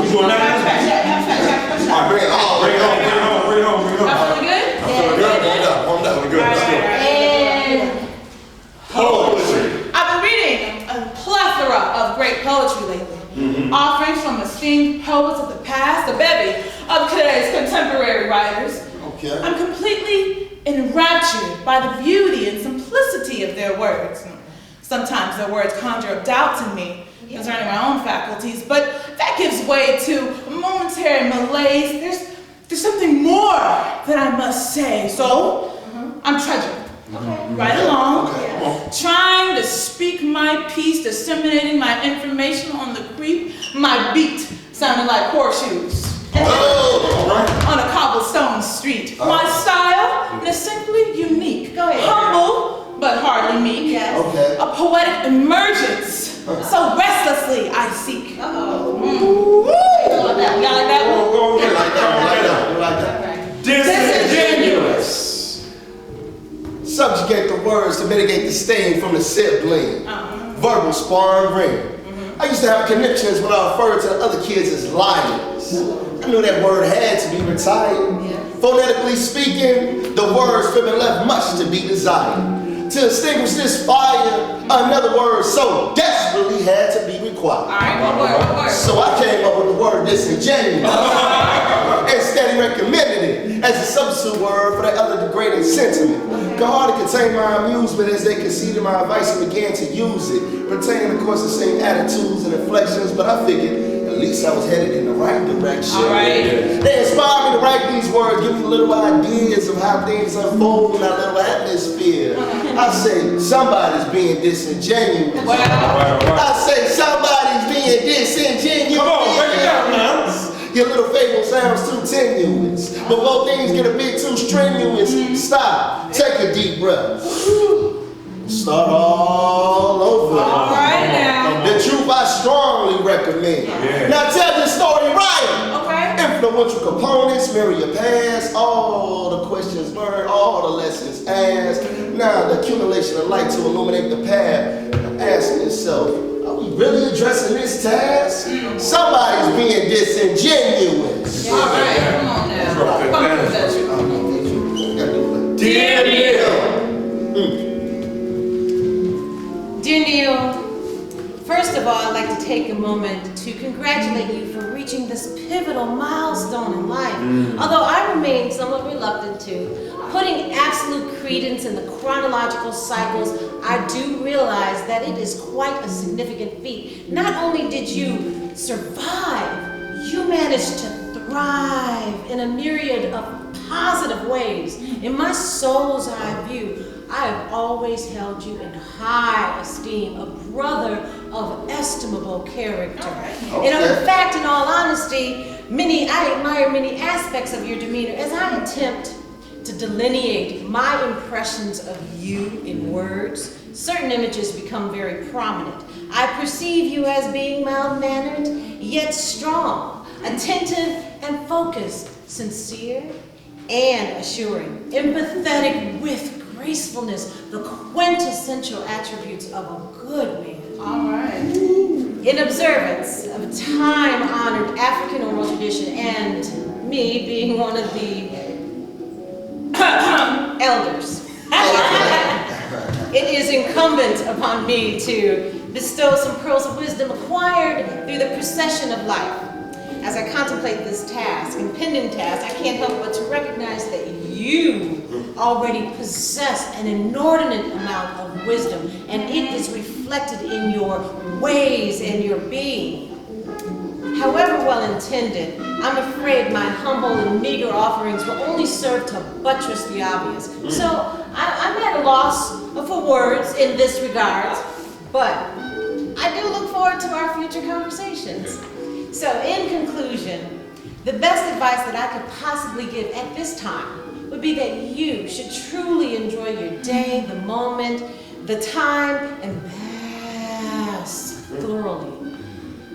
You doing that? All right, bring it on. Y'all feeling good? Warmed up. Good. Let's go. And Poetry. I've been reading a plethora of great poetry lately. Offerings from esteemed poets of the past, a bevy of today's contemporary writers. Okay. I'm completely enraptured by the beauty and simplicity of their words. Sometimes their words conjure up doubts in me concerning my own faculties, but that gives way to a momentary malaise. There's something more that I must say, so I'm trudging right along, trying to speak my piece, disseminating my information on the creep. My beat sounded like horseshoes on a cobblestone street. My style is simply unique, humble but hardly meek. A poetic emergence, so restlessly I seek. Y'all like that one? Like that. Disingenuous. Subjugate the words to mitigate the sting from the sibling. Verbal sparring ring. I used to have conniptions when I referred to the other kids as liars. I knew that word had to be retired. Phonetically speaking, the words have been left much to be desired. To extinguish this fire, another word so desperately had to be required. What word? So I came up with the word disingenuous. And steady recommended it as a substitute word for that other degrading sentiment. Could hardly contain my amusement as they conceded my advice and began to use it, retaining of course the same attitudes and inflections, but I figured at least I was headed in the right direction. They inspired me to write these words, give me little ideas of how things unfold in our little atmosphere. I say somebody's being disingenuous. I say somebody's being disingenuous. Come on, break it down now. Your little fable sounds too tenuous. But both things get a bit too strenuous. Stop. Take a deep breath. Start all over. All right now. The truth I strongly recommend. Now tell your story right. Influential components, mirror your past, all the questions learned, all the lessons asked. Now the accumulation of light to illuminate the path. Now asking yourself, are we really addressing this task? Somebody's being disingenuous. All right, come on now. Dear Neil. Dear Neil, first of all, I'd like to take a moment to congratulate you for reaching this pivotal milestone in life. Although I remain somewhat reluctant to putting absolute credence in the chronological cycles, I do realize that it is quite a significant feat. Not only did you survive, you managed to thrive in a myriad of positive ways. In my soul's eye view, I have always held you in high esteem, a brother of estimable character. And in fact, in all honesty, I admire many aspects of your demeanor as I attempt to delineate my impressions of you in words. Certain images become very prominent. I perceive you as being mild-mannered, yet strong, attentive and focused, sincere and assuring, empathetic with gracefulness, the quintessential attributes of a good man. All right. In observance of a time-honored African oral tradition, and me being one of the elders, it is incumbent upon me to bestow some pearls of wisdom acquired through the procession of life. As I contemplate this task, impending task, I can't help but to recognize that you already possess an inordinate amount of wisdom, and it is reflected in your ways and your being. However well intended, I'm afraid my humble and meager offerings will only serve to buttress the obvious. So I'm at a loss for words in this regard, but I do look forward to our future conversations. So in conclusion, the best advice that I could possibly give at this time would be that you should truly enjoy your day, the moment, the time, and bask thoroughly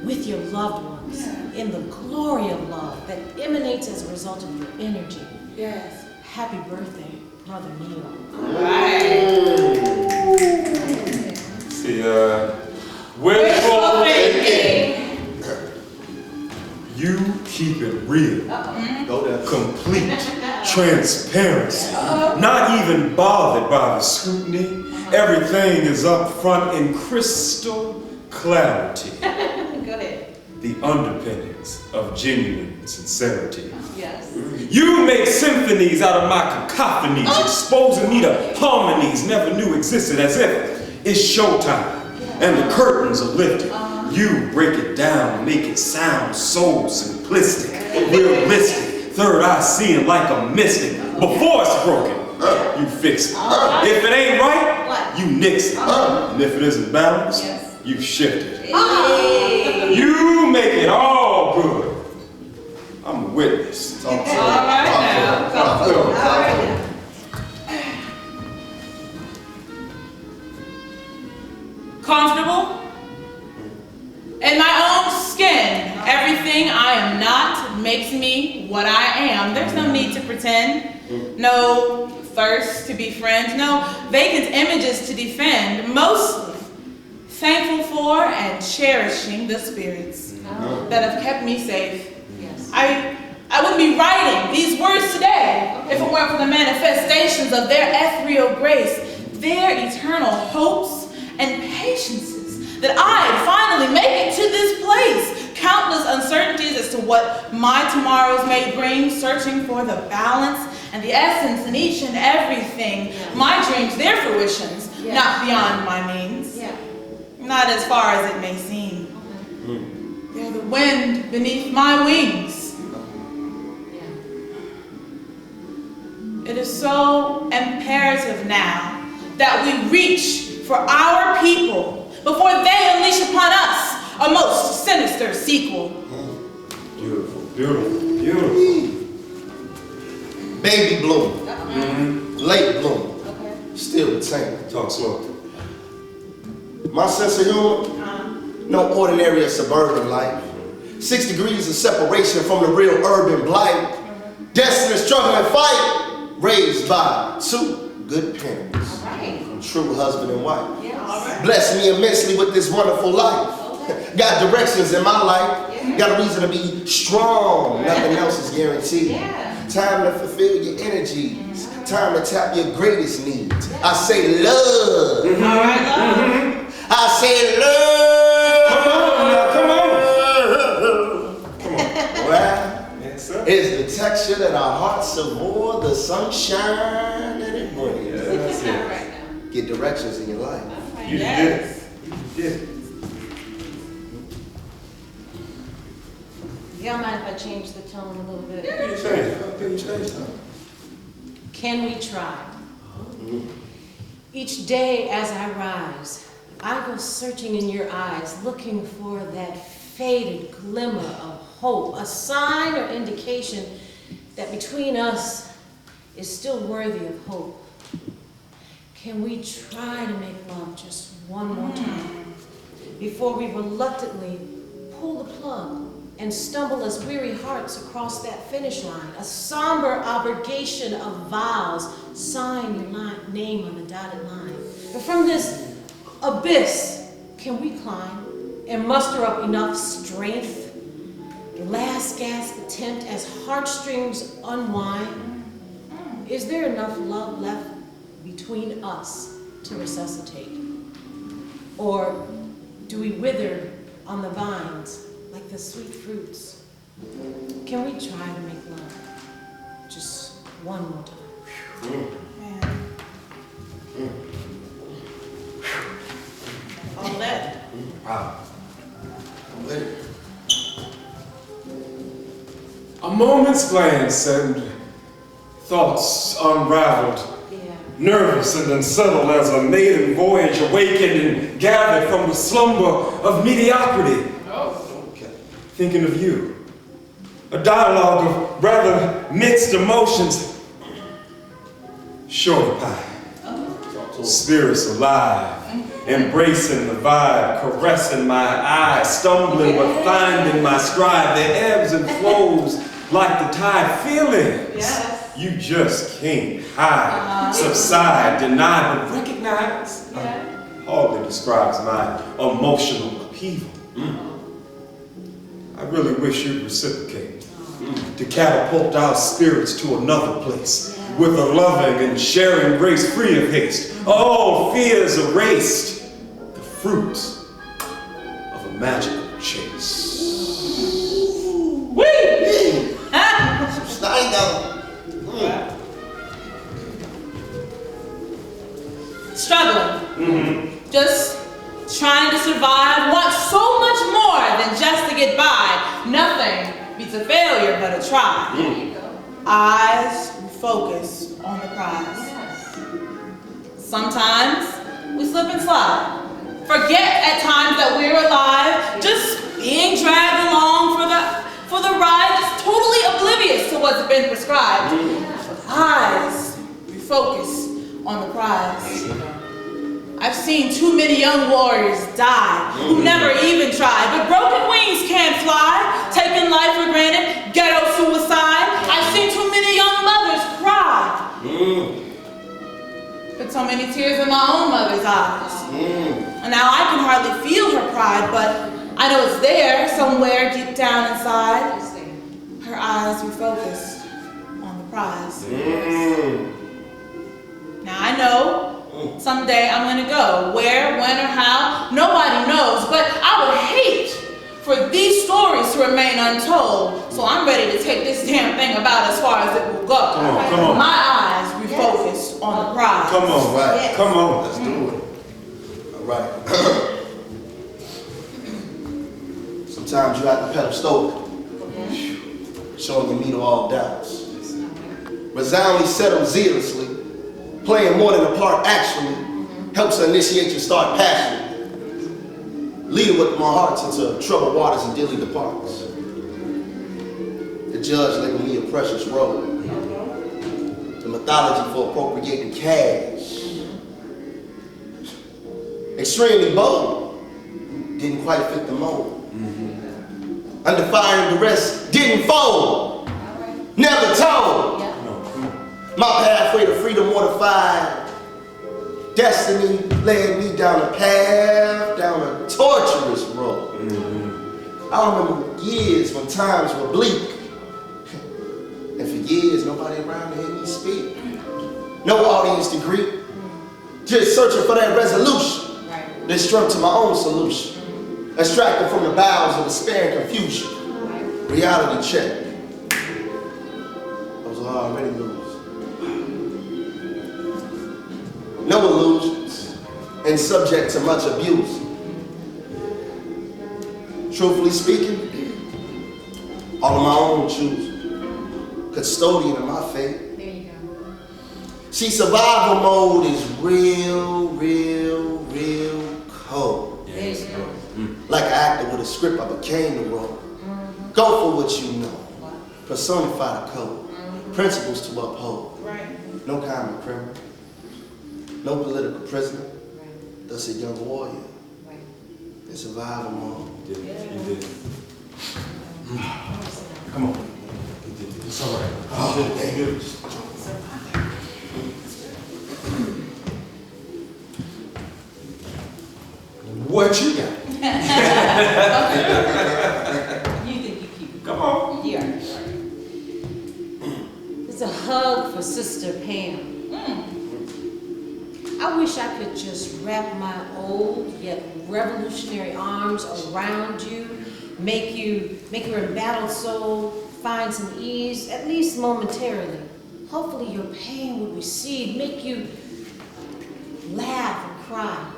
with your loved ones in the glory of love that emanates as a result of your energy. Yes. Happy birthday, Brother Neil. All right. See, wishful thinking. You keep it real. Go there. Complete transparency. Not even bothered by the scrutiny. Everything is up front in crystal clarity. Go ahead. The underpinnings of genuine sincerity. Yes. You make symphonies out of my cacophonies, exposing me to harmonies never knew existed, as if it's showtime and the curtains are lifted. You break it down, make it sound so simplistic, realistic, third eye seeing like a mystic. Before it's broken, you fix it. If it ain't right, you nix it. And if it isn't balanced, you shift it. You make it all good. I'm a witness. All right now. Comfortable? In my own skin, everything I am not makes me what I am. There's no need to pretend, no thirst to be friends, no vacant images to defend. Mostly thankful for and cherishing the spirits that have kept me safe. Yes. I wouldn't be writing these words today if it weren't for the manifestations of their ethereal grace, their eternal hopes and patiences, that I'd finally make it to this place. Countless uncertainties as to what my tomorrows may bring, searching for the balance and the essence in each and everything. My dreams, their fruitions, not beyond my means, not as far as it may seem. They're the wind beneath my wings. It is so imperative now that we reach for our people before they unleash upon us a most sinister sequel. Beautiful, beautiful, beautiful. Baby bloom, late bloom, still the same. Talk slow. My sense of humor, no ordinary or suburban life. 6 degrees of separation from the real urban blight. Destiny, struggle, and fight, raised by 2 good parents. True husband and wife. Bless me immensely with this wonderful life. Got directions in my life. Got a reason to be strong. Nothing else is guaranteed. Time to fulfill your energies. Time to tap your greatest needs. I say love. I say love. Come on. Well, it's the texture that our hearts abhor, the sunshine that it brings. That's it. Get directions in your life. You did it. You did it. Y'all mind if I change the tone a little bit? What you saying? Can we try? Each day as I rise, I go searching in your eyes, looking for that faded glimmer of hope, a sign or indication that between us is still worthy of hope. Can we try to make love just one more time before we reluctantly pull the plug and stumble as weary hearts across that finish line? A somber obligation of vows, sign your name on the dotted line. But from this abyss, can we climb and muster up enough strength? The last gasp attempt as heartstrings unwind. Is there enough love left between us to resuscitate? Or do we wither on the vines like the sweet fruits? Can we try to make love just one more time? All that. Wow. I'm with it. A moment's glance and thoughts unraveled. Nervous and unsettled as a maiden voyage awakened and gathered from the slumber of mediocrity. Thinking of you. A dialogue of rather mixed emotions. Shorty pie. Spirits alive. Embracing the vibe, caressing my eyes, stumbling but finding my stride. There ebbs and flows like the tide. Feelings. You just can't hide, subside, deny, but recognize. Hardly describes my emotional upheaval. I really wish you'd reciprocate. To catapult our spirits to another place, with a loving and sharing grace free of haste, all fears erased, the fruits of a magical chase. Whee! Slide down. Struggling. Just trying to survive, want so much more than just to get by. Nothing beats a failure but a try. There you go. Eyes focus on the prize. Sometimes we slip and slide. Forget at times that we're alive, just being dragged along for the ride, just totally oblivious to what's been prescribed. Eyes refocus on the prize. I've seen too many young warriors die who never even tried, but broken wings can't fly, taking life for granted, ghetto suicide. I've seen too many young mothers cry. Put so many tears in my own mother's eyes. And now I can hardly feel her pride, but I know it's there somewhere deep down inside. Her eyes refocus on the prize. Now I know someday I'm gonna go. Where, when, or how, nobody knows. But I would hate for these stories to remain untold. So I'm ready to take this damn thing about as far as it will go. Come on. My eyes refocused on the prize. Come on, Right. come on. Let's do it. All right. Sometimes you have to pedal stoic, showing your meter all doubts. Resoundingly settle zealously, playing more than a part actually, helps to initiate your start passionately. Leading with my hearts into troubled waters and dearly departs. The judge labeled me a precious role. The mythology for appropriating cash. Extremely bold, didn't quite fit the mold. Under fire and duress, didn't fold, never told. My pathway to freedom mortified. Destiny led me down a path, down a torturous road. I remember years when times were bleak. And for years, nobody around to hear me speak. No audience to greet. Just searching for that resolution. That strength to my own solution. Extracted from the bowels of despair and confusion. Reality check. I was already lose. No illusions, and subject to much abuse. Truthfully speaking, all of my own choosing, custodian of my fate. There you go. See, survival mode is real cold. There you go. Like an actor with a script, I became the role. Go for what you know. Personify the code. Principles to uphold. Right. No common criminal. No political prisoner. Thus a young warrior. In survival mode. You did. Come on. You did it. It's all right. Oh, thank you. What you got? You think you keep it. Come on. Yeah. It's a hug for Sister Pam. I wish I could just wrap my old yet revolutionary arms around you, make your embattled soul find some ease, at least momentarily. Hopefully your pain would recede, make you laugh and cry,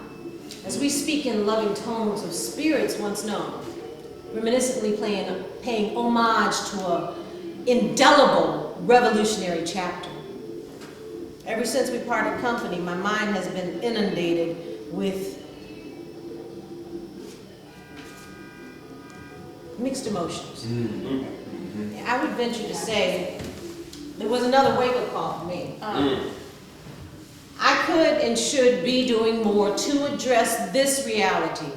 as we speak in loving tones of spirits once known, reminiscently paying homage to a indelible revolutionary chapter. Ever since we parted company, my mind has been inundated with mixed emotions. I would venture to say it was another wake-up call for me. I could and should be doing more to address this reality.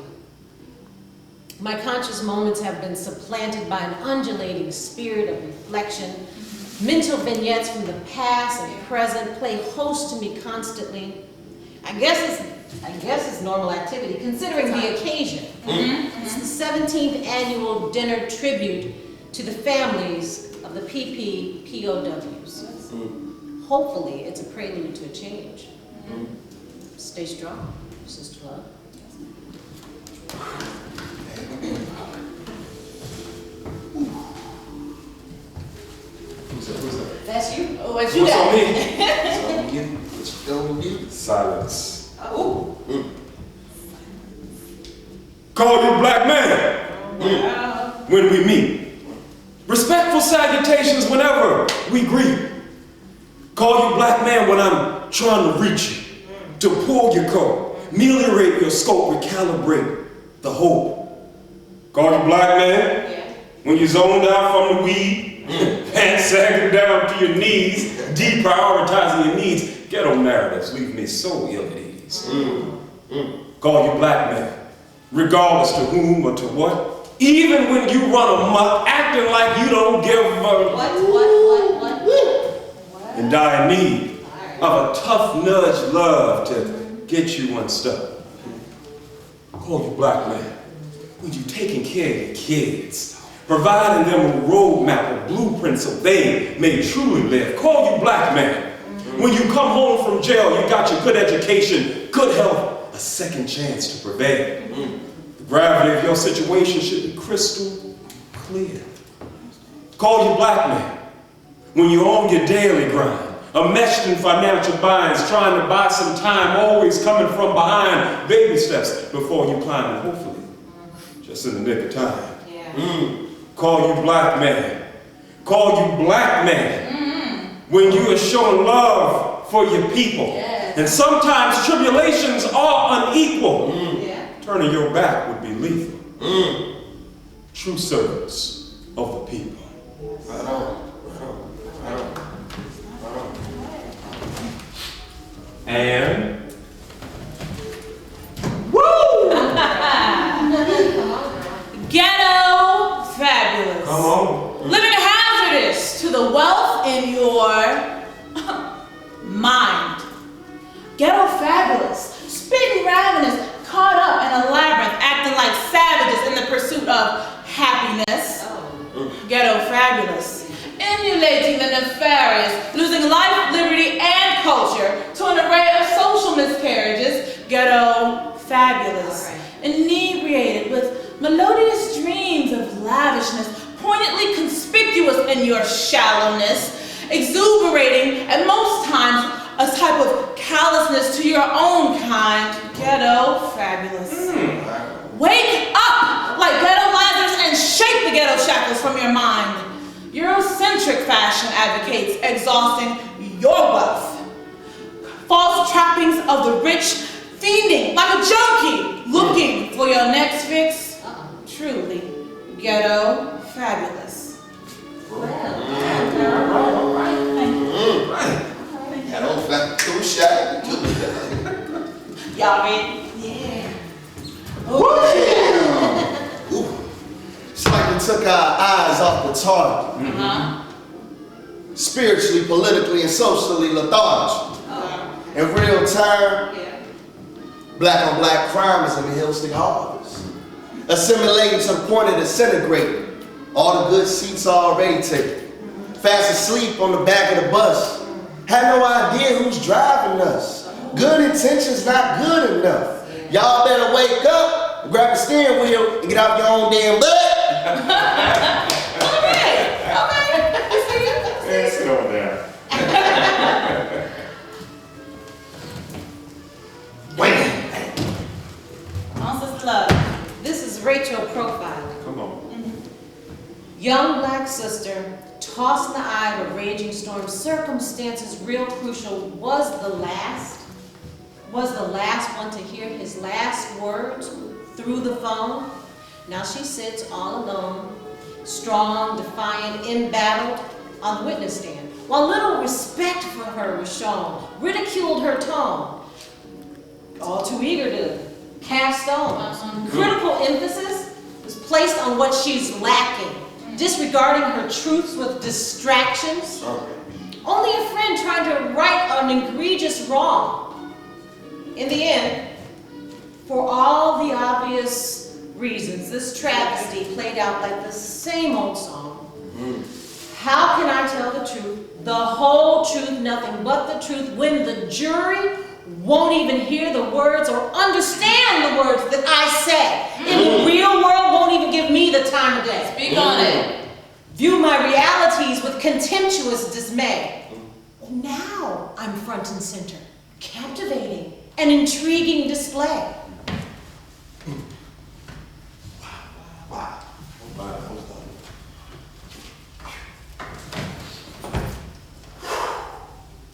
My conscious moments have been supplanted by an undulating spirit of reflection. Mental vignettes from the past and present play host to me constantly. I guess it's I guess it's normal activity, considering the occasion. It's the 17th annual dinner tribute to the families of the POWs. Hopefully, it's a prelude to a change. Stay strong, Sister Love. Who's that? That's you. Oh, what you What's got? on me? What you gonna do? Silence. Oh. Call you black man when we meet. Respectful salutations whenever we greet. Call you black man when I'm trying to reach you, to pull your coat, ameliorate your scope, recalibrate the hope. Call you black man when you're zoned out from the weed, pants sagging down to your knees, deprioritizing your needs. Ghetto narratives leave me so ill at ease. Call you black man, regardless to whom or to what. Even when you run amok, acting like you don't give a What? in dire need of a tough nudge love to get you unstuck. Call you black man when you taking care of your kids, providing them a roadmap, a blueprint so they may truly live. Call you black man when you come home from jail, you got your good education, good health, a second chance to prevail. The gravity of your situation should be crystal clear. Call you black man when you're on your daily grind, enmeshed in financial binds, trying to buy some time, always coming from behind, baby steps before you climb, and hopefully just in the nick of time. Call you black man. Call you black man when you are showing love for your people. And sometimes tribulations are unequal. Turning your back would be lethal. True servants of the people. Right on. And Ghetto fabulous. come on. Living hazardous to the wealth in your mind. Ghetto fabulous. Spitting ravenous, caught up in a labyrinth, acting like savages in the pursuit of happiness. Ghetto fabulous. Emulating the nefarious, losing life, liberty, and culture to an array of social miscarriages. Ghetto fabulous. Inebriated with melodious dreams of lavishness, poignantly conspicuous in your shallowness, exuberating at most times a type of callousness to your own kind. Ghetto fabulous. Wake up like ghetto Lazarus and shake the ghetto shackles from your mind. Eurocentric fashion advocates exhausting your wealth. False trappings of the rich, fiending like a junkie, looking for your next fix. Truly, ghetto fabulous. Ghetto fabulous. Y'all ready? Ooh. It's like we took our eyes off the target. Spiritually, politically, and socially lethargic. In real time, black on black crime is in the Hillstick Harvest. Assimilating to the point of disintegrating. All the good seats already taken. Fast asleep on the back of the bus. Had no idea who's driving us. Good intentions not good enough. Y'all better wake up, grab the steering wheel, and get off your own damn butt. Let's go there. This is Rachel profiling. Come on. Young black sister, tossed in the eye of a raging storm. Circumstances real crucial. Was the last one to hear his last words through the phone. Now she sits all alone, strong, defiant, embattled on the witness stand. While little respect for her was shown, ridiculed her tone, all too eager to cast stones. Critical emphasis was placed on what she's lacking, disregarding her truths with distractions. Only a friend trying to right an egregious wrong. In the end, For all the obvious reasons, this travesty played out like the same old song. How can I tell the truth, the whole truth, nothing but the truth, when the jury won't even hear the words or understand the words that I say? In the real world, won't even give me the time of day. Speak on it. View my realities with contemptuous dismay. Now I'm front and center, captivating, an intriguing display. Wow.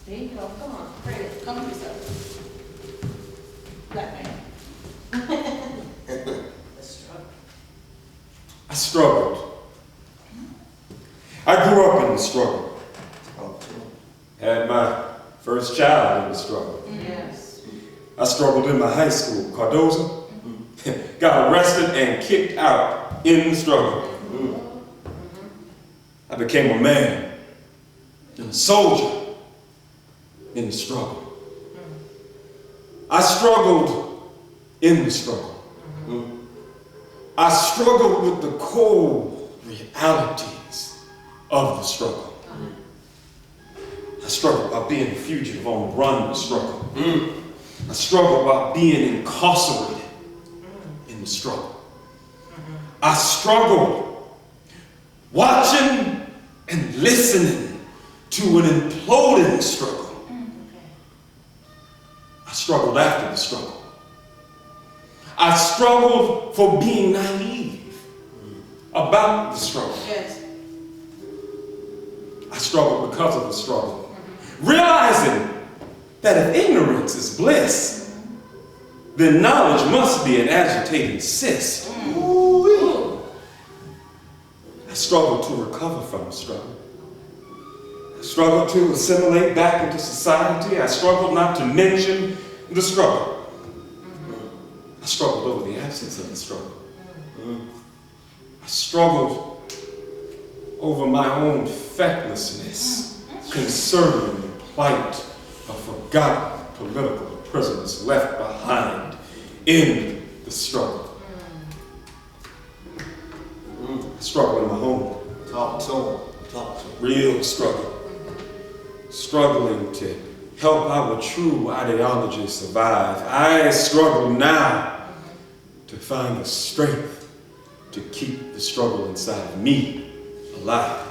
There you go, come on, pray it. Come with yourself. Black man. I struggled. I grew up in the struggle. Had my first child in the struggle. Yes. I struggled in my high school, Cardozo. Got arrested and kicked out in the struggle. I became a man and a soldier in the struggle. I struggled in the struggle. I struggled with the cold realities of the struggle. I struggled by being a fugitive on the run in the struggle. I struggled by being incarcerated in the struggle. I struggled watching and listening to an imploding struggle. I struggled after the struggle. I struggled for being naive about the struggle. Yes. I struggled because of the struggle. Realizing that if ignorance is bliss, then knowledge must be an agitating cyst. I struggled to recover from the struggle. I struggled to assimilate back into society. I struggled not to mention the struggle. I struggled over the absence of the struggle. I struggled over my own fecklessness concerning the plight of forgotten political prisoners left behind in the struggle. I struggle in my home. Talk to him. Real struggle. Struggling to help our true ideology survive. I struggle now to find the strength to keep the struggle inside of me alive.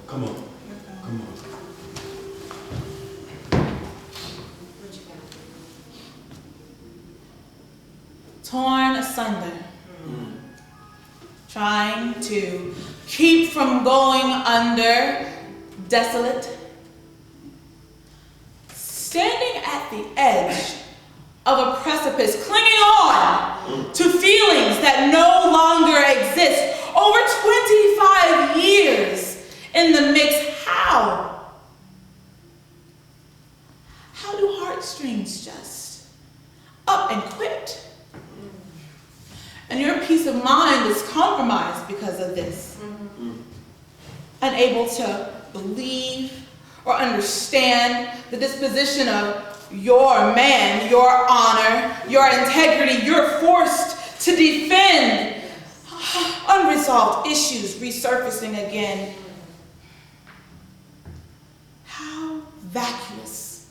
Come on. Come on. Torn asunder. Trying to keep from going under, desolate. Standing at the edge of a precipice, clinging on to feelings that no longer exist. Over 25 years in the mix, how do heartstrings just up and quit? And your peace of mind is compromised because of this. Unable to believe or understand the disposition of your man, your honor, your integrity. You're forced to defend unresolved issues resurfacing again. How vacuous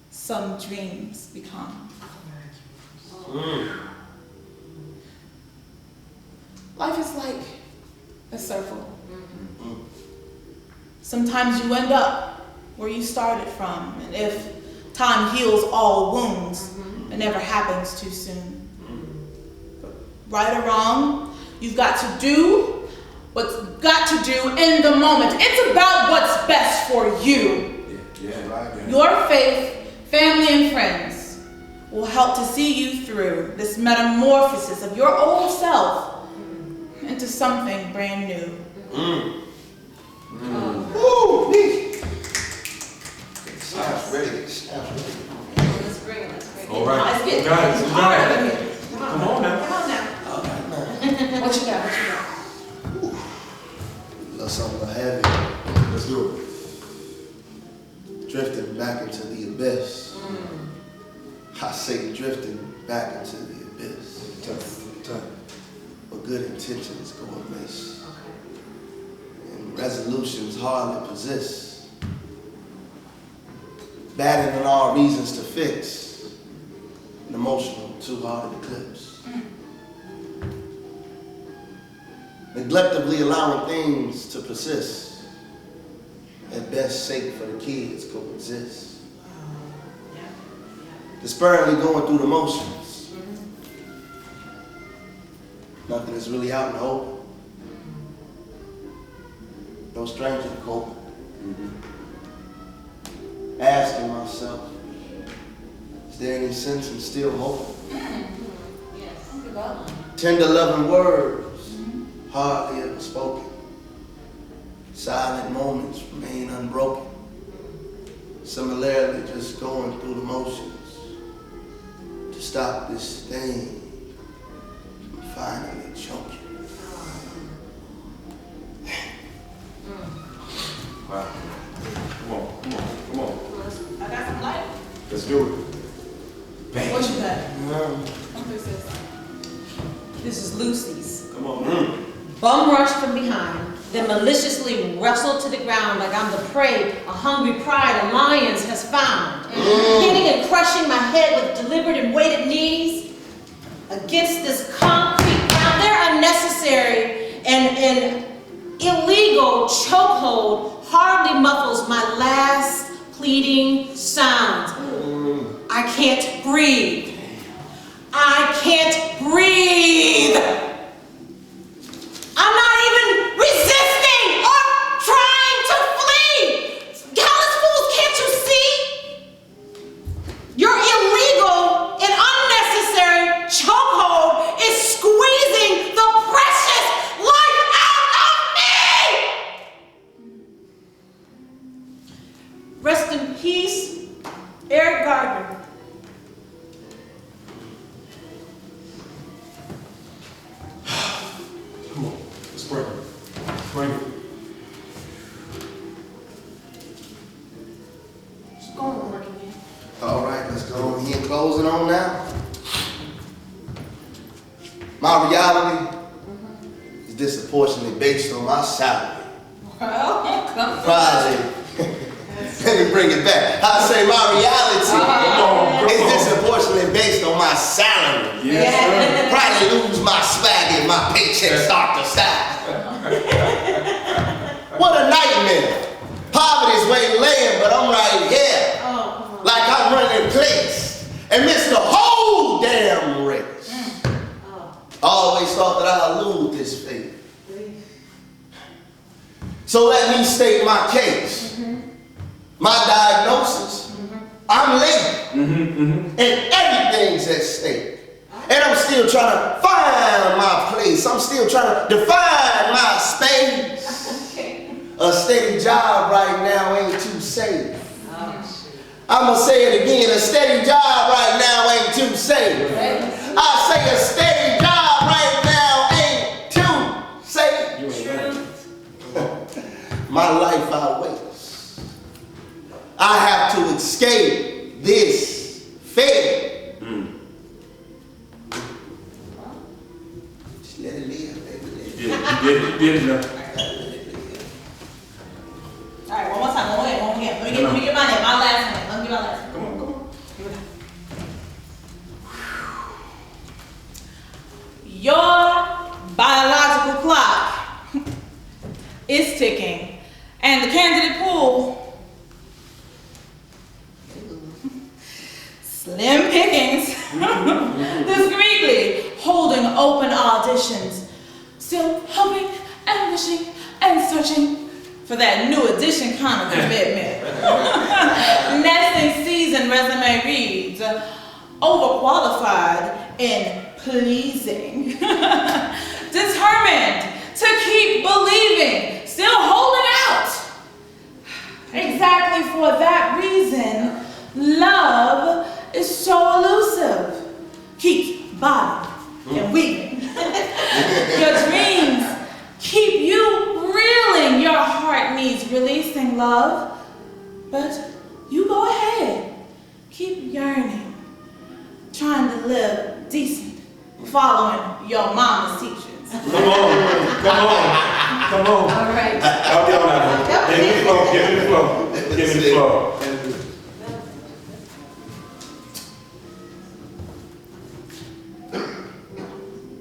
some dreams become. Life is like a circle. Sometimes you end up where you started from, and if time heals all wounds, it never happens too soon. But right or wrong, you've got to do what's got to do in the moment. It's about what's best for you. Your faith, family, and friends will help to see you through this metamorphosis of your old self into something brand new. Woo! Sounds ready. Let's bring it. All right. Let's get Guys, hard in here. come on now. Come on now. What you got? something heavy. Let's do it. Drifting back into the abyss. I say drifting back into the abyss. Tough. But good intentions go amiss. And resolutions hardly persist. Batting on all reasons to fix. An emotional, too hard to eclipse. Neglectably allowing things to persist. At best sake for the kids coexist. Despairingly going through the motions. Nothing is really out in the open. No stranger to cope. Asking myself, is there any sense in still hoping? Tender loving words, hardly ever spoken. Silent moments remain unbroken. Similarly, just going through the motions to stop this thing from finally choking. Wow. Come on. I got some light. Let's do it. Bang. What you got? Yeah. Come through, sis. This is Lucy's. Come on. Bum rushed from behind, then maliciously wrestled to the ground like I'm the prey a hungry pride of lions has found. Hitting and crushing my head with deliberate and weighted knees against this concrete ground. Their unnecessary and illegal chokehold hardly muffles my last pleading sounds. I can't breathe. I can't breathe. I'm not even resisting or trying to flee. Callous fools, can't you see? Your illegal and unnecessary chokehold is squeezing the precious life out of me. Rest in peace, Eric Gardner. Come on. Let's bring it. Bring it. Just go on working man. All right, let's go on here, closing on now. My reality is disproportionately based on my salary. Well, come Project. Let me bring it back. I say my reality is disproportionately based on my salary. Yes, sir. Probably lose my swag if my paycheck start to stop. What a nightmare. Poverty's waylaying, but I'm right here. Like I'm running place and miss the whole damn race. I always thought that I'd lose this fate. So let me state my case. My diagnosis, I'm late, and everything's at stake. And I'm still trying to find my place. I'm still trying to define my space. A steady job right now ain't too safe. I'ma say it again, a steady job right now ain't too safe. I say a steady job right now ain't too safe. My life I waste. I have to escape this fate. Just let it live, baby. You did it now. All right, one more time. Let me get my name. My last name. Let me get my last name. Come on. Your biological clock is ticking, and the candidate pool, slim pickings, discreetly holding open auditions, still hoping and wishing and searching for that new edition kind of commitment. Nesting season resume reads, overqualified in pleasing. Determined to keep believing, still holding out. Exactly for that reason, love is so elusive. Keeps bobbing and weaving. Your dreams keep you reeling. love, but you go ahead. Keep yearning, trying to live decent, following your mama's teachings. Come on. All right. Help y'all now. Give me the flow.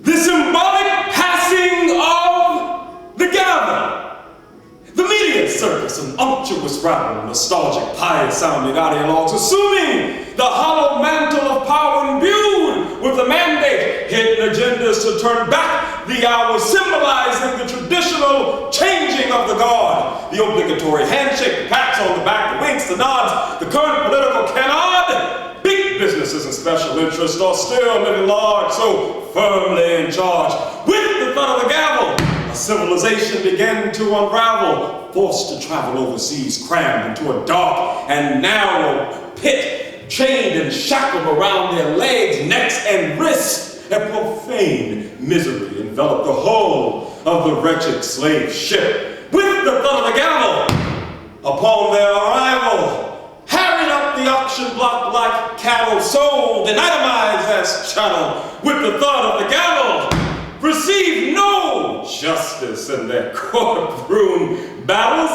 The symbolic passing of the gavel. The media circus, an unctuous rabble, nostalgic, pious-sounding ideologues, assuming the hollow mantle of power imbued with the mandate, hidden agendas to turn back the hour, symbolizing the traditional changing of the guard, the obligatory handshake, the pats on the back, the winks, the nods, the current political canard. Big businesses and special interests are still living large, so firmly in charge. With the thud of the gavel, a civilization began to unravel, forced to travel overseas, crammed into a dark and narrow pit, chained and shackled around their legs, necks, and wrists. A profane misery enveloped the hull of the wretched slave ship. With the thud of the gavel, upon their arrival, harried up the auction block like cattle, sold and itemized as chattel. With the thud of the gavel, received no justice in their courtroom battles.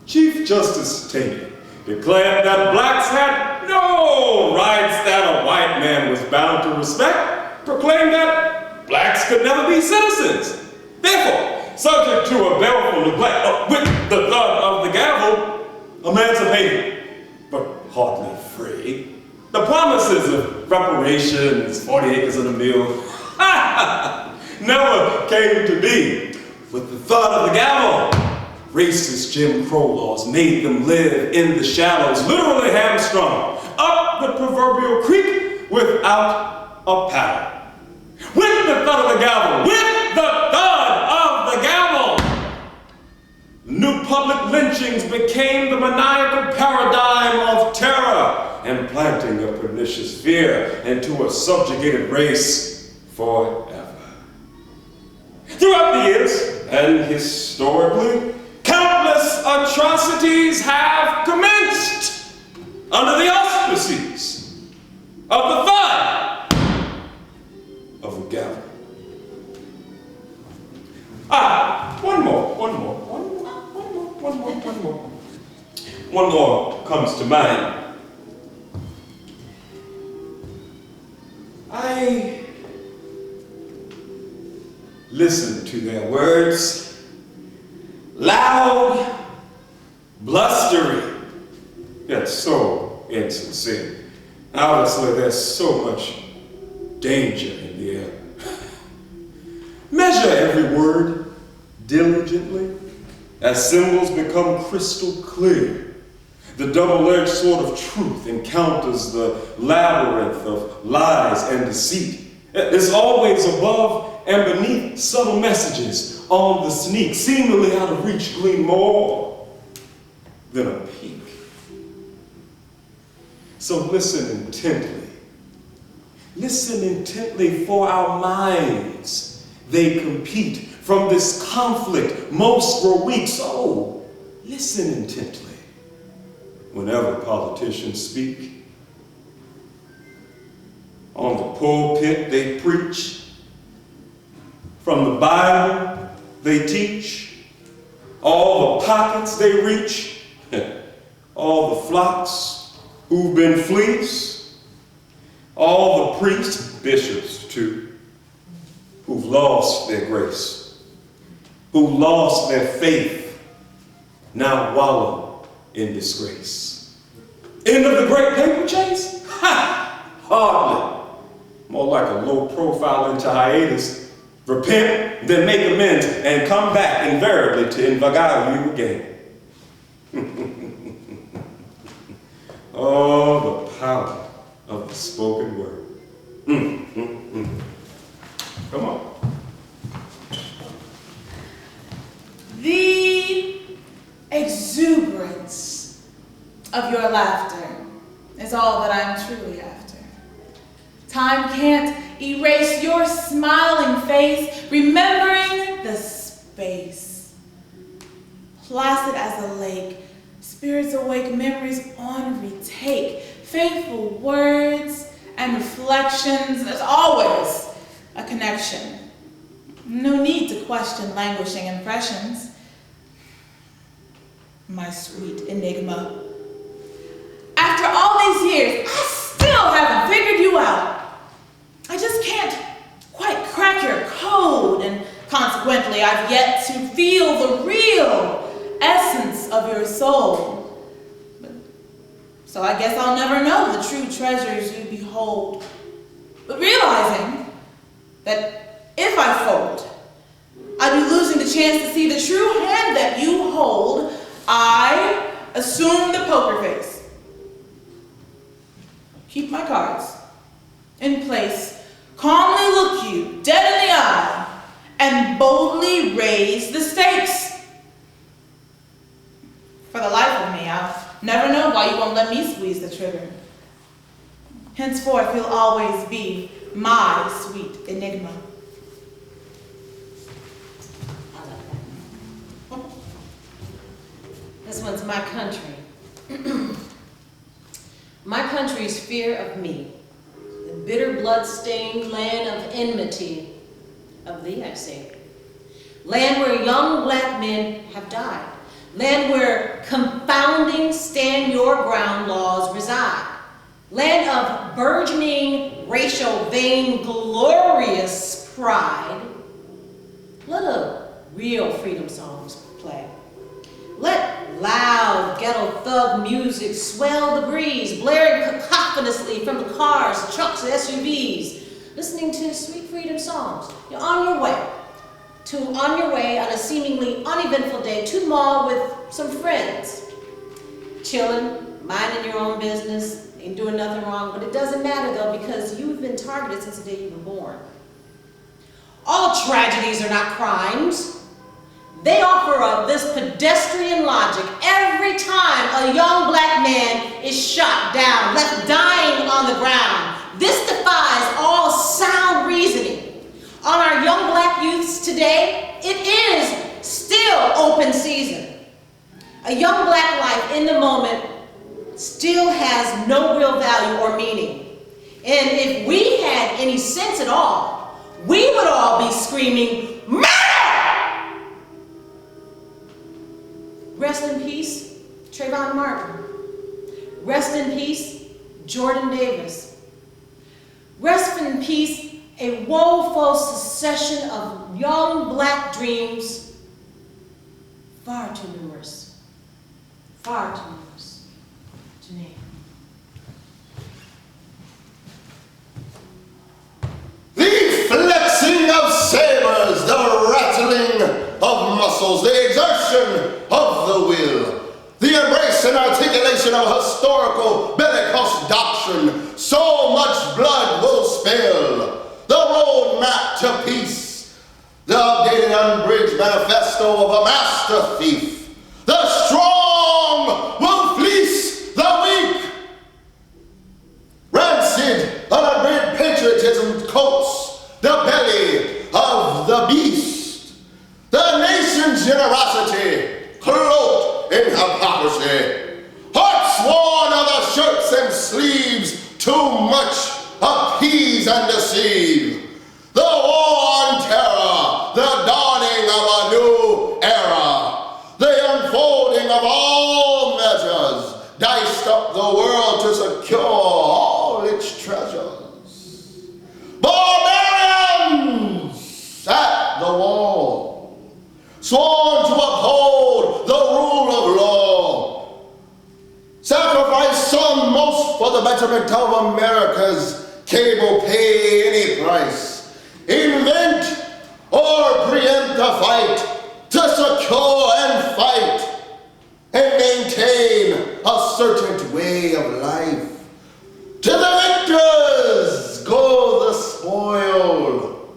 Chief Justice Taney declared that blacks had no rights that a white man was bound to respect, proclaimed that blacks could never be citizens. Therefore, subject to a baleful neglect, with the thud of the gavel, emancipated, but hardly free. The promises of reparations, 40 acres and a mill, never came to be. With the thud of the gavel, racist Jim Crow laws made them live in the shadows, literally hamstrung, up the proverbial creek without a paddle. With the thud of the gavel, with the thud of the gavel, new public lynchings became the maniacal paradigm of terror, implanting a pernicious fear into a subjugated race forever. Throughout the years, and historically, countless atrocities have commenced under the auspices of the thud of the gavel. One more comes to mind. I listened to their words, loud, blustery, yet so insincere. Obviously, there's so much danger in the air. Measure every word diligently as symbols become crystal clear. The double-edged sword of truth encounters the labyrinth of lies and deceit. It's always above and beneath subtle messages on the sneak, seemingly out of reach, gleam more than a peak. So listen intently. Listen intently, for our minds, they compete. From this conflict, most grow weak. So listen intently whenever politicians speak. On the pulpit, they preach. From the Bible, they teach. All the pockets they reach. All the flocks who've been fleeced. All the priests, bishops too, who've lost their grace, who lost their faith, now wallow in disgrace. End of the great paper chase? Ha! Hardly. More like a low profile into hiatus. Repent, then make amends, and come back invariably to invigorate you again. Oh, the power of the spoken word. Come on. The exuberance of your laughter is all that I'm truly after. Time can't erase your smiling face, remembering the space. Placid as a lake, Spirits awake, memories on retake, faithful words and reflections. There's always a connection. No need to question languishing impressions. My sweet enigma. After all these years, I still haven't figured you out. I just can't quite crack your code, and consequently, I've yet to feel the real essence of your soul. So I guess I'll never know the true treasures you behold. But realizing that if I fold, I'd be losing the chance to see the true hand that you hold, I assume the poker face. Keep my cards in place, calmly look you dead in the eye, and boldly raise the stakes. For the life of me, I'll never know why you won't let me squeeze the trigger. Henceforth, you'll always be my sweet enigma. This one's my country. My country's fear of me, the bitter blood-stained land of enmity, of thee I say. Land where young black men have died. Land where confounding stand-your-ground laws reside. Land of burgeoning racial vainglorious pride. Let a real freedom songs play. Let loud ghetto thug music swell the breeze, blaring cacophonously from the cars, trucks, and SUVs, listening to sweet freedom songs. You're on your way on a seemingly uneventful day to the mall with some friends, chilling, minding your own business, ain't doing nothing wrong, but it doesn't matter though, because you've been targeted since the day you were born. All tragedies are not crimes. They offer up this pedestrian logic every time a young black man is shot down, left dying on the ground. This defies all sound reasoning. On our young black youths today, it is still open season. A young black life in the moment still has no real value or meaning. And if we had any sense at all, we would all be screaming, murder! Rest in peace, Trayvon Martin. Rest in peace, Jordan Davis. Rest in peace, a woeful succession of young black dreams, far too numerous, far too numerous. Jeaniene. The flexing of sabers, the rattling of muscles, the exertion of the will, the embrace and articulation of historical bellicose doctrine, so much blood will spill. The roadmap to peace, the updated unbridged manifesto of a master thief. The strong will fleece the weak. Rancid, unabridged patriotism coats the belly of the beast. The nation's generosity cloaked in hypocrisy. Hearts worn on the shirts and sleeves, too much appease and deceive. The war on terror, the dawning of a new era, the unfolding of all measures, diced up the world to secure all its treasures. Barbarians at the wall, sworn to uphold the rule of law, sacrifice some most for the betterment of America's cable pay any price. Invent or preempt a fight to secure and fight and maintain a certain way of life. To the victors go the spoil.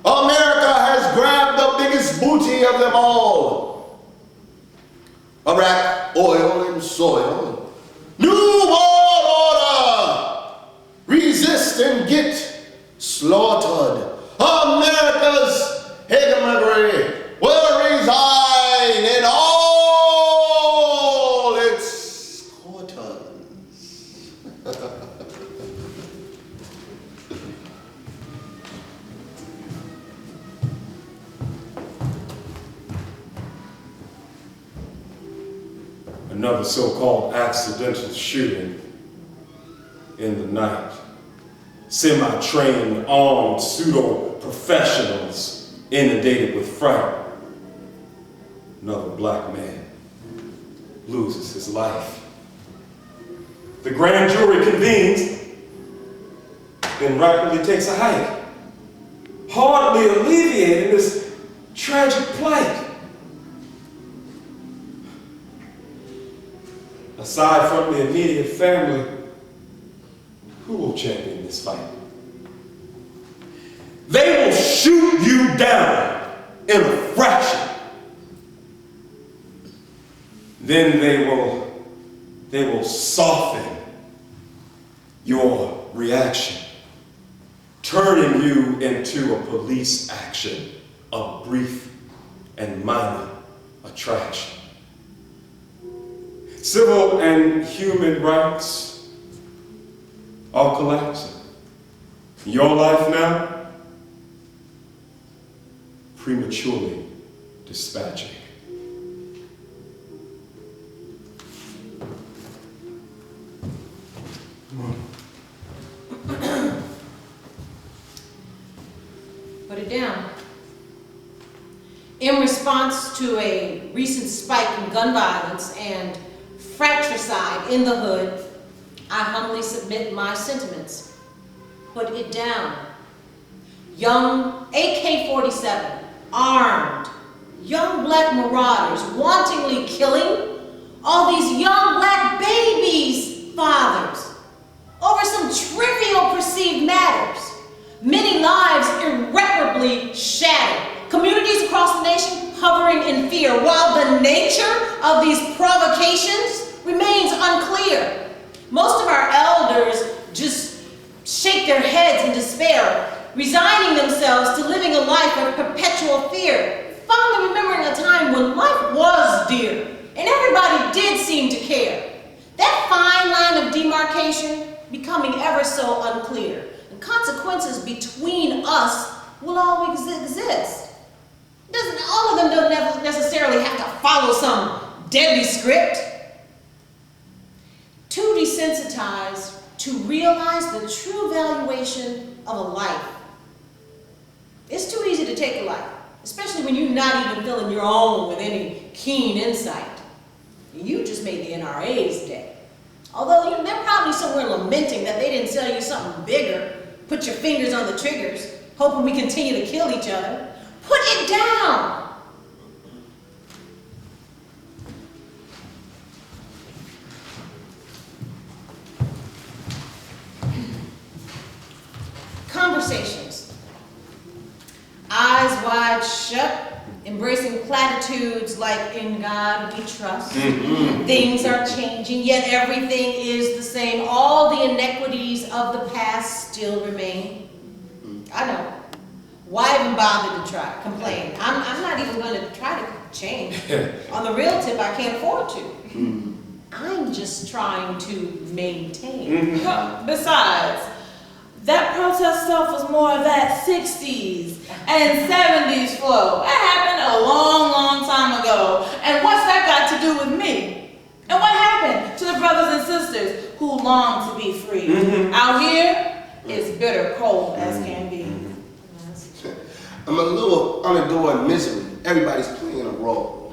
America has grabbed the biggest booty of them all. Iraq, oil and soil. New world order. Resist and get slaughtered. America's hegemony will resign in all Another so-called accidental shooting in the night. Semi-trained, armed pseudo-professionals inundated with fright. Another black man loses his life. The grand jury convenes, then rapidly takes a hike, hardly alleviating this tragic plight. Aside from the immediate family, who will champion this fight? They will shoot you down in a fraction. Then they will soften your reaction, turning you into a police action of brief and minor attraction. Civil and human rights are collapsing. Your life now, prematurely dispatching. Put it down. In response to a recent spike in gun violence and fratricide in the hood, I humbly submit my sentiments. Put it down. Young AK-47, armed, young black marauders wantonly killing all these young black babies' fathers over some trivial perceived matters. Many lives irreparably shattered. Communities across the nation hovering in fear, while the nature of these provocations remains unclear. Most of our elders just shake their heads in despair, resigning themselves to living a life of perpetual fear, fondly remembering a time when life was dear and everybody did seem to care. That fine line of demarcation becoming ever so unclear, and consequences between us will always exist. All of them don't necessarily have to follow some deadly script. Too desensitized to realize the true valuation of a life. It's too easy to take a life, especially when you're not even feeling your own with any keen insight. You just made the NRA's day. Although they're probably somewhere lamenting that they didn't sell you something bigger. Put your fingers on the triggers, hoping we continue to kill each other. Put it down! Conversations. Eyes wide shut, embracing platitudes like "in God we trust." Things are changing, yet everything is the same. All the inequities of the past still remain. I know. Why even bother to complain? I'm not even going to try to change. On the real tip, I can't afford to. I'm just trying to maintain. Besides, that protest stuff was more of that 60s and 70s flow. That happened a long, long time ago. And what's that got to do with me? And what happened to the brothers and sisters who long to be free? Out here, it's bitter cold as can be. I'm a little unadored misery. Everybody's playing a role.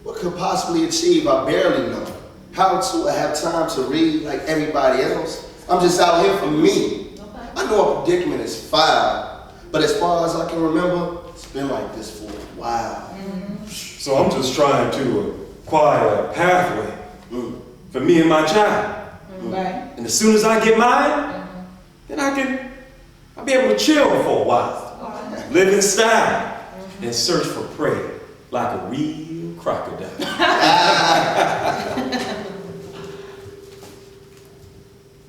What could possibly achieve? I barely know. How to have time to read like everybody else? I'm just out here for me. I know a predicament is foul, but as far as I can remember, it's been like this for a while. So I'm just trying to acquire a pathway for me and my child. Right. And as soon as I get mine, then I'll be able to chill for a while. Live in style and search for prey like a real crocodile.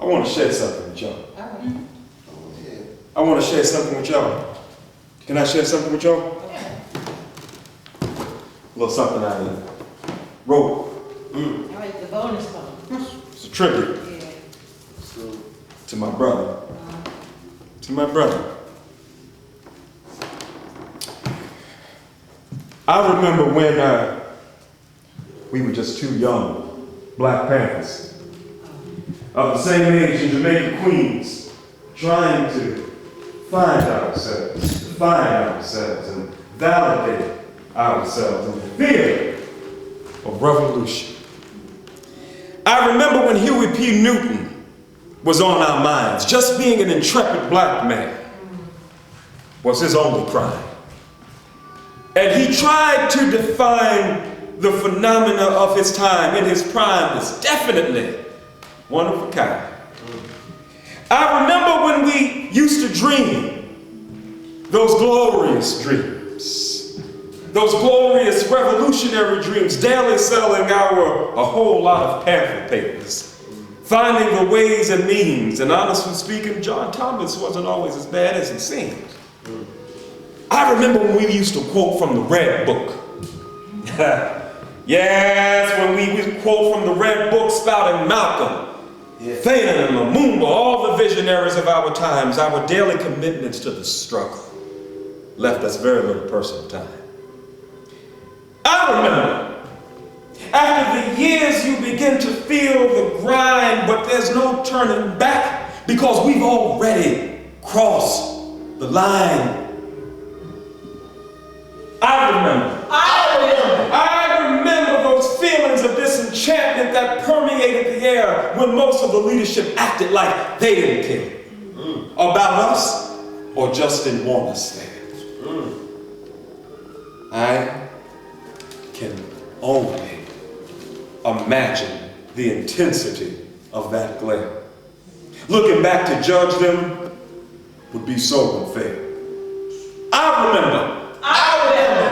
I want to share something with y'all. I want to share something with y'all. Can I share something with y'all? A little something I wrote. All right, the bonus one. It's a tribute. Yeah. to my brother. To my brother. I remember when we were just two young Black Panthers of the same age in Jamaica, Queens, trying to find ourselves, and validate ourselves in the theater of revolution. I remember when Huey P. Newton was on our minds. Just being an intrepid Black man was his only crime. And he tried to define the phenomena of his time in his prime as definitely one of a kind. I remember when we used to dream those glorious dreams, those glorious revolutionary dreams, daily selling a whole lot of pamphlet papers, finding the ways and means, and honestly speaking, John Thomas wasn't always as bad as he seemed. I remember when we used to quote from the Red Book. Yes, when we would quote from the Red Book spouting Malcolm, Fanon and Lumumba, all the visionaries of our times. Our daily commitments to the struggle left us very little personal time. I remember, after the years you begin to feel the grind, but there's no turning back because we've already crossed the line. I remember those feelings of disenchantment that permeated the air when most of the leadership acted like they didn't care about us or just didn't want us there. I can only imagine the intensity of that glare. Looking back to judge them would be so unfair. I remember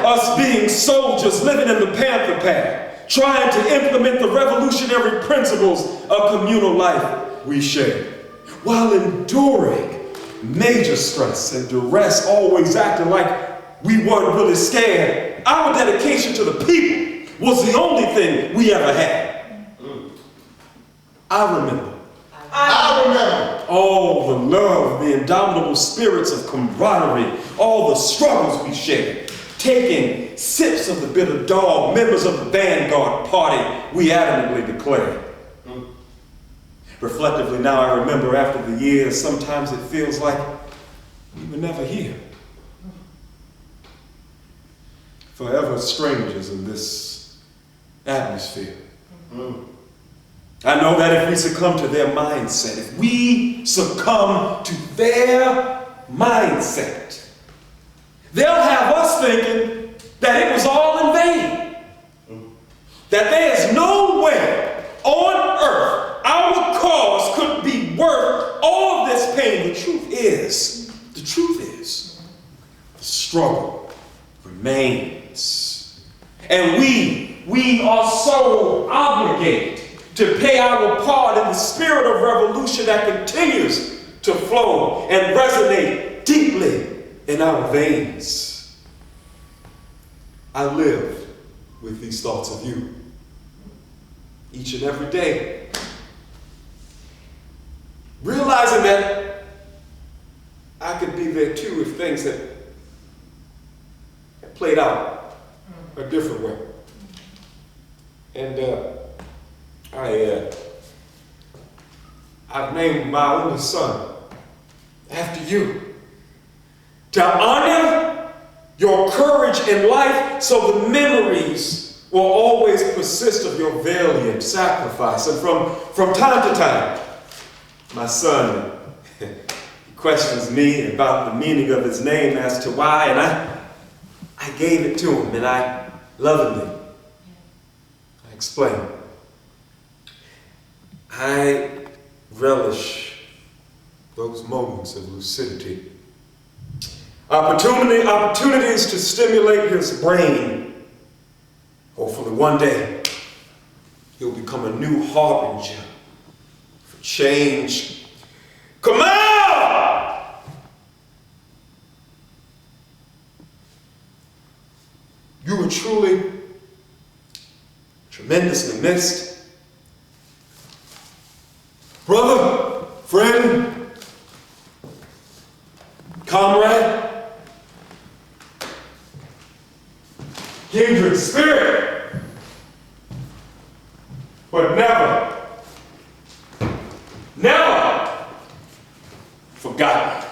us being soldiers living in the Panther Path, trying to implement the revolutionary principles of communal life we share, while enduring major stress and duress, always acting like we weren't really scared. Our dedication to the people was the only thing we ever had. I remember all the love, the indomitable spirits of camaraderie, all the struggles we shared, taking sips of the bitter dog, members of the Vanguard Party we adamantly declared. Reflectively now, I remember after the years, sometimes it feels like we were never here. Forever strangers in this atmosphere. I know that if we succumb to their mindset, if we succumb to their mindset, they'll have us thinking that it was all in vain. That there's no way on earth our cause could be worth all this pain. The truth is, the struggle remains. And we are so obligated to play our part in the spirit of revolution that continues to flow and resonate deeply in our veins. I live with these thoughts of you each and every day, realizing that I could be there too if things had played out a different way. And I've named my only son after you, to honor your courage in life so the memories will always persist of your valiant sacrifice. And from time to time, my son he questions me about the meaning of his name as to why, and I gave it to him, and I lovingly explained. I relish those moments of lucidity. Opportunities to stimulate his brain. Hopefully one day he'll become a new harbinger for change. Come on! You were truly tremendously missed. Brother, friend, forgotten.